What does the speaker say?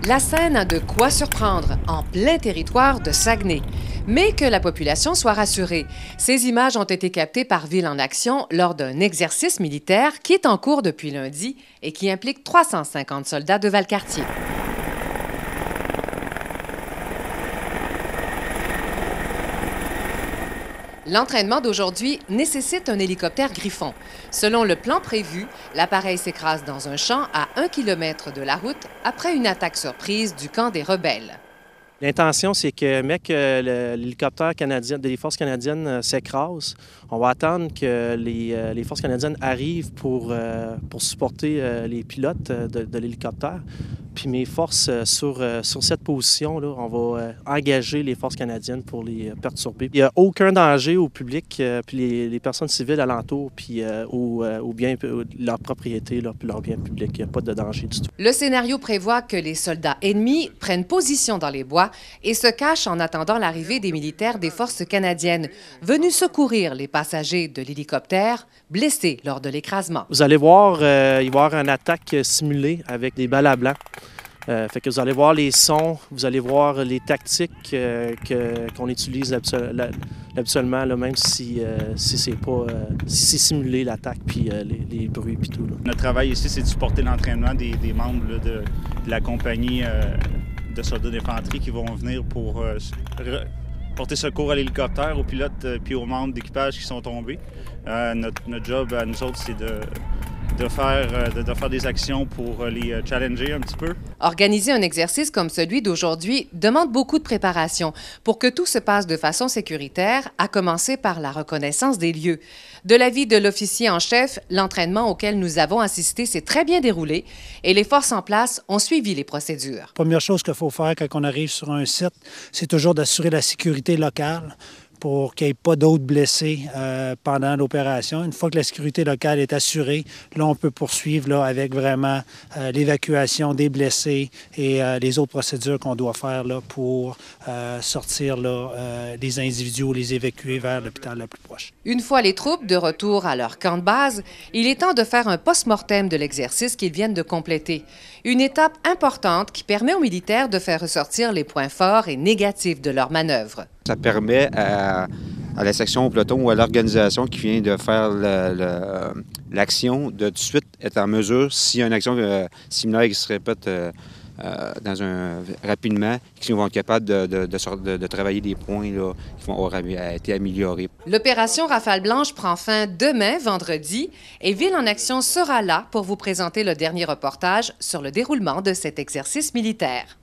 La scène a de quoi surprendre en plein territoire de Saguenay. Mais que la population soit rassurée, ces images ont été captées par Ville en Action lors d'un exercice militaire qui est en cours depuis lundi et qui implique 350 soldats de Valcartier. L'entraînement d'aujourd'hui nécessite un hélicoptère Griffon. Selon le plan prévu, l'appareil s'écrase dans un champ à 1 km de la route après une attaque surprise du camp des rebelles. L'intention, c'est que, mec, l'hélicoptère canadien, des forces canadiennes s'écrase. On va attendre que les forces canadiennes arrivent pour supporter les pilotes de l'hélicoptère. Puis mes forces, sur cette position-là, on va engager les forces canadiennes pour les perturber. Il n'y a aucun danger au public, puis les personnes civiles alentour, puis ou bien leur propriété, là, puis leur bien public. Il n'y a pas de danger du tout. Le scénario prévoit que les soldats ennemis prennent position dans les bois et se cachent en attendant l'arrivée des militaires des forces canadiennes, venus secourir les passagers de l'hélicoptère blessés lors de l'écrasement. Vous allez voir, il va y avoir une attaque simulée avec des balles à blanc. Fait que vous allez voir les sons, vous allez voir les tactiques qu'on utilise habituellement, là, même si c'est pas si c'est simulé l'attaque, puis les bruits, puis tout. Là. Notre travail ici, c'est de supporter l'entraînement des membres là, de la compagnie de soldats d'infanterie qui vont venir pour porter secours à l'hélicoptère, aux pilotes puis aux membres d'équipage qui sont tombés. Notre job à nous autres, c'est de faire des actions pour les challenger un petit peu. Organiser un exercice comme celui d'aujourd'hui demande beaucoup de préparation pour que tout se passe de façon sécuritaire, à commencer par la reconnaissance des lieux. De l'avis de l'officier en chef, l'entraînement auquel nous avons assisté s'est très bien déroulé et les forces en place ont suivi les procédures. Première chose qu'il faut faire quand on arrive sur un site, c'est toujours d'assurer la sécurité locale pour qu'il n'y ait pas d'autres blessés pendant l'opération. Une fois que la sécurité locale est assurée, là, on peut poursuivre là, avec vraiment l'évacuation des blessés et les autres procédures qu'on doit faire là, pour sortir là, les individus ou les évacuer vers l'hôpital le plus proche. Une fois les troupes de retour à leur camp de base, il est temps de faire un post-mortem de l'exercice qu'ils viennent de compléter. Une étape importante qui permet aux militaires de faire ressortir les points forts et négatifs de leur manœuvre. Ça permet à la section au peloton ou à l'organisation qui vient de faire l'action de tout de suite être en mesure, s'il y a une action similaire qui se répète rapidement, qui vont être capables de travailler des points là, qui vont avoir été améliorés. L'opération Rafale Blanche prend fin demain, vendredi, et Ville en Action sera là pour vous présenter le dernier reportage sur le déroulement de cet exercice militaire.